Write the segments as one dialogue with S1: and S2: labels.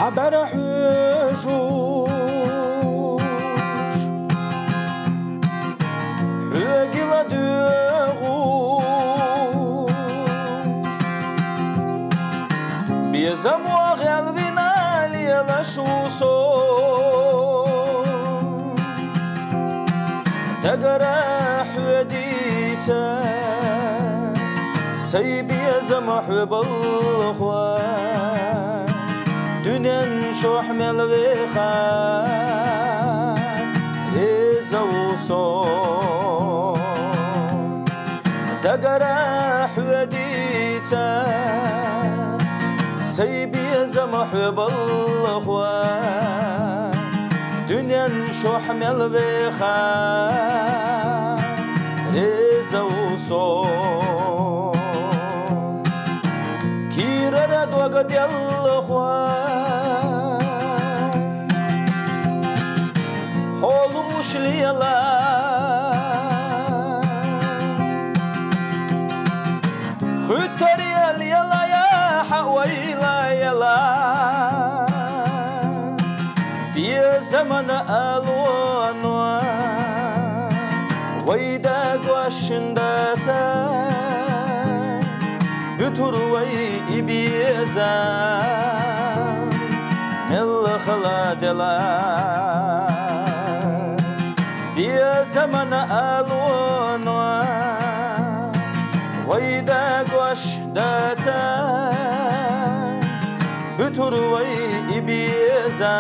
S1: حبر حجوش حقي ودغوش بيزم وغلبنا ليلشوصو تقرح وديتا سيبي يزمح بالخوان دنيا شوح ملوخا يزوصون تقرح وديتا سيبي يزمح بالخوان دنيا شوح ملوخا يزوصون كيرا دوغد يالخوان حولو مشليلا خطر يلا يا حويلا يلا بيا زمن الوانوا ويدا قواشنداتا بتروي بيزان الخلادلا بيا زمن الوانوا ويدا قواشنداتا بتروي بيزان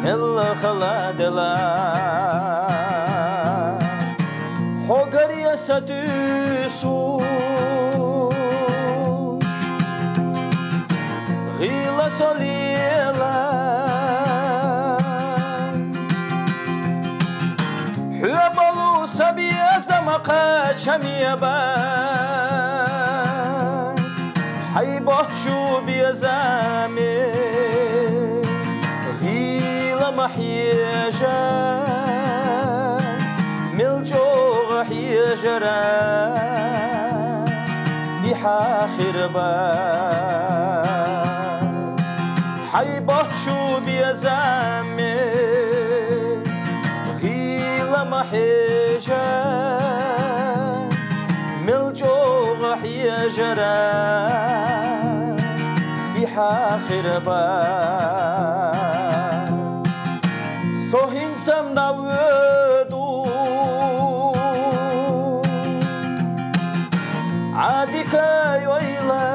S1: الخلادلا حقر يسدسوش غيلا صليلا حبلو سبيا زمقا شميبات حيبات شو بيزامي غيلا محيجا ملجوغ حيجرا بحاخر بات حيبات شو بيزامي غيلا محيجا ملجوغ حيجرا بحاخر بات صهين سمناودو عادك يويلا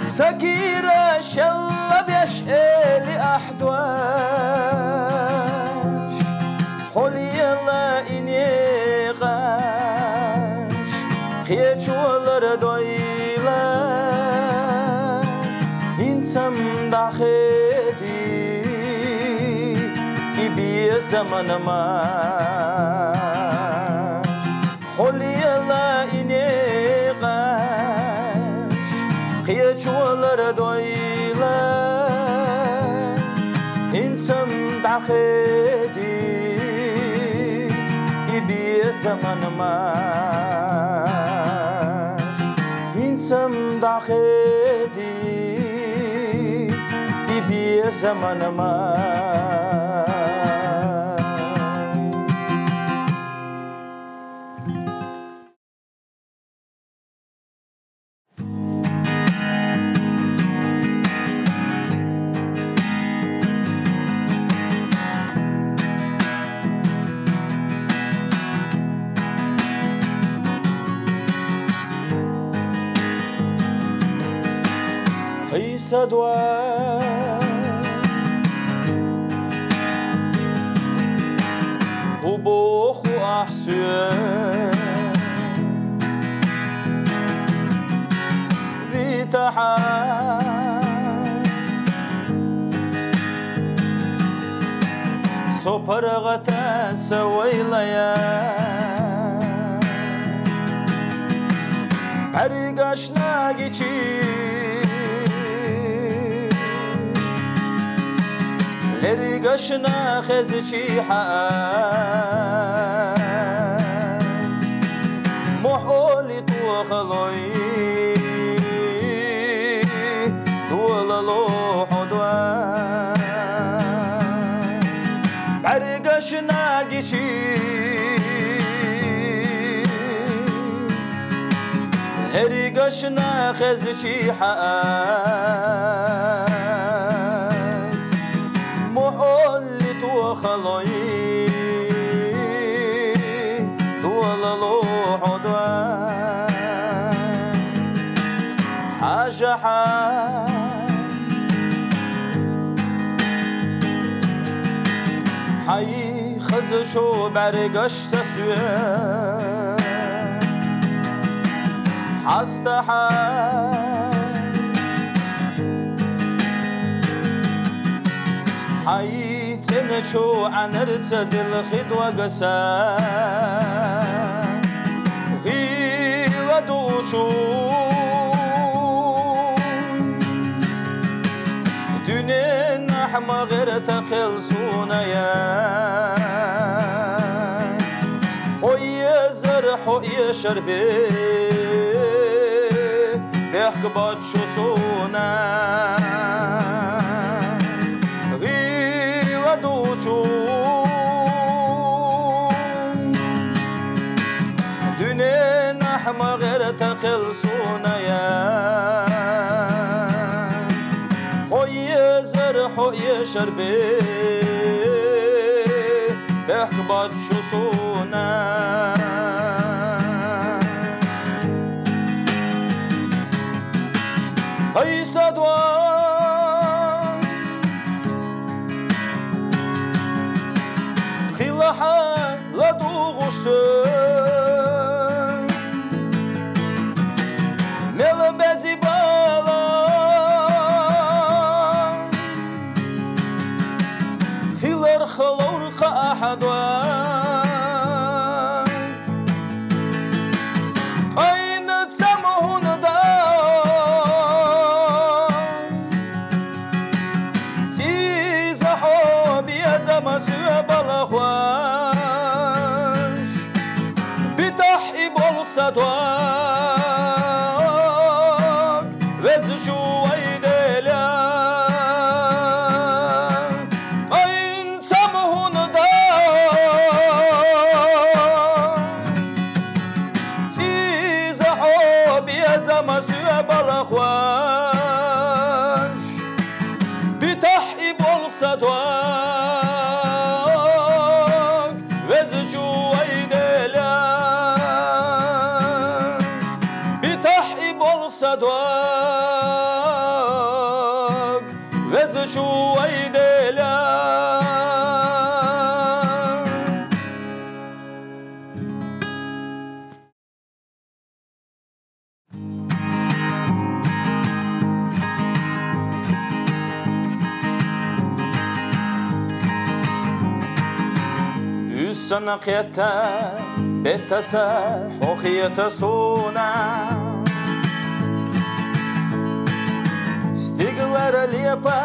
S1: سكيرة شلب يشقلي أحدواش حولي الله إني غاش خيتش والر دويلا إنسان داخدي إبي زمن ما حولي الله إني غاش خيتش والر دويلا إنسان داخدي إبي زمن ما إنسان داخدي إبي زمن ما صدوان وبوخ وأحسن ذي تحال سوپرغتا سویلیا Ergaşna geçir Lergaşna خزچی حاز محولی تو خلوی دولالو حدوان Ergaşna geçir Ergaşna خزچی حاز محولی تو خلوی دولالو حدوان حاجة حي خزشو برگشت سوی حي تنشو عن ارتد الخدوة قسا غير دوشو دونين أحمى غير تخلصونا يا حوي زر حوي شربي بيحكبات شو صونا غي ودوشو دونين أحمى غير تخلصونا يا حوي زر حوي شربي بيحكبات شو صونا أي صدوان خلاحا لدوغشتن ملبزي بالا خلر خلورق أحدوان أين تسمهون دا مسوى بلخواش بتحقي بالصدواك وزشو ويدلا أين سمهون دا تيزا حوبي مسوى بلخواش بتحقي بالصدواك وزجو ويدلا بتحقي بالصدواك وزجو ويدلا سنقيتا بتسا حوخيتا سونا استقلر ليبا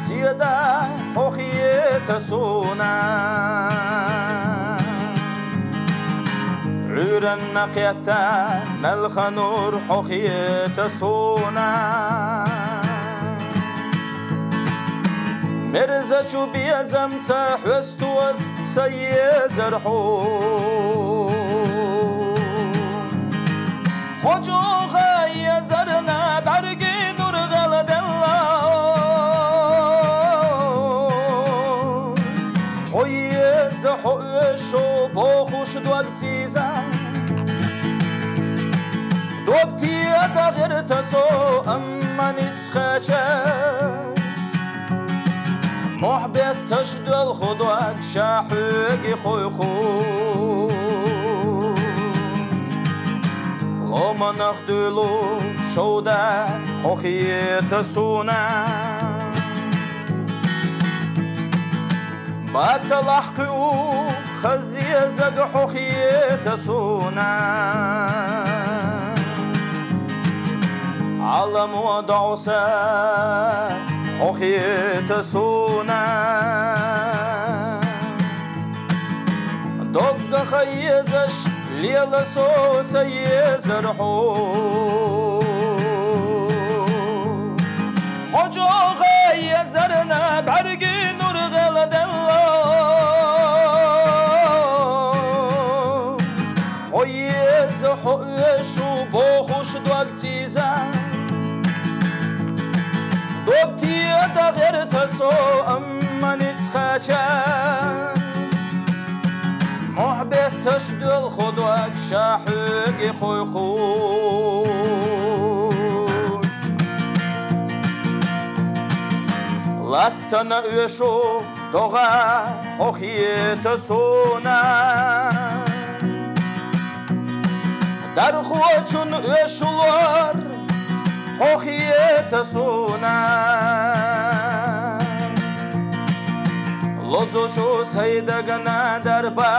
S1: سيدا حوخيتا سونا عورا نقيتا ملخنور حوخيتا سونا مرزا شو بيزم تحوستوز سيزرحو حجو غيزرنا برقي نور غلد الله حيز حوشو بوخوش دوكتيزا دوكتي أتغير تسو أما نتسخشش محبت تشد الخضوك شاحوكي خويخوش لما نخدلو شودا خوخية سونا باتسلحقي خزي زق حخية سونا علم وضعسا حخية سونا دق خيزش ليل صوص يزرحو حجو خيزرنا بعرقي نور غلد الله حيز حيشو بوخوش دوكتيزا دوكتي غير تسو أما نتخاچاس محبت تشدل خدوك شاحقي خوي خوش لاتنا يشو دوغا حخيت سونا در خوچون يشولار حخيت سونا لوزوشو سيدغنا دربا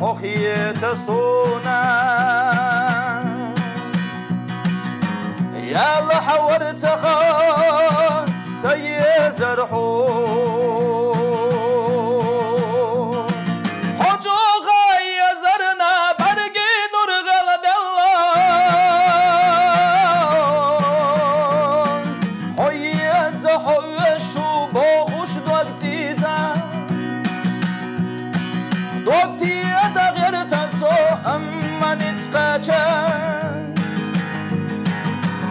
S1: حخيت سونا يا لحور تخان سيزرحو حجو غيزرنا برقي نور غلد الله حيز حيشو بوخوش دوكتيزا دوكتي ادا غير تسو اما نتقاچاس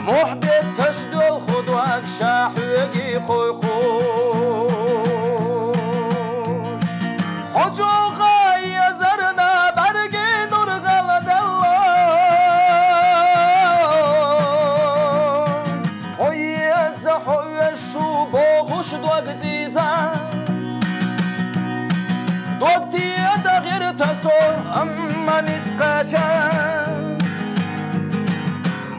S1: محبت تشدل خدوك شاحقي خوي خوش حجو غيزرنا برقي نور غلد الله حيز حيشو بوخوش دوكتيزا دوكتي ادا غير تسو اما نتقاچاس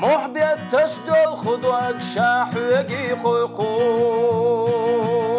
S1: محبت تشدل خدوك شاحقي خوي خوش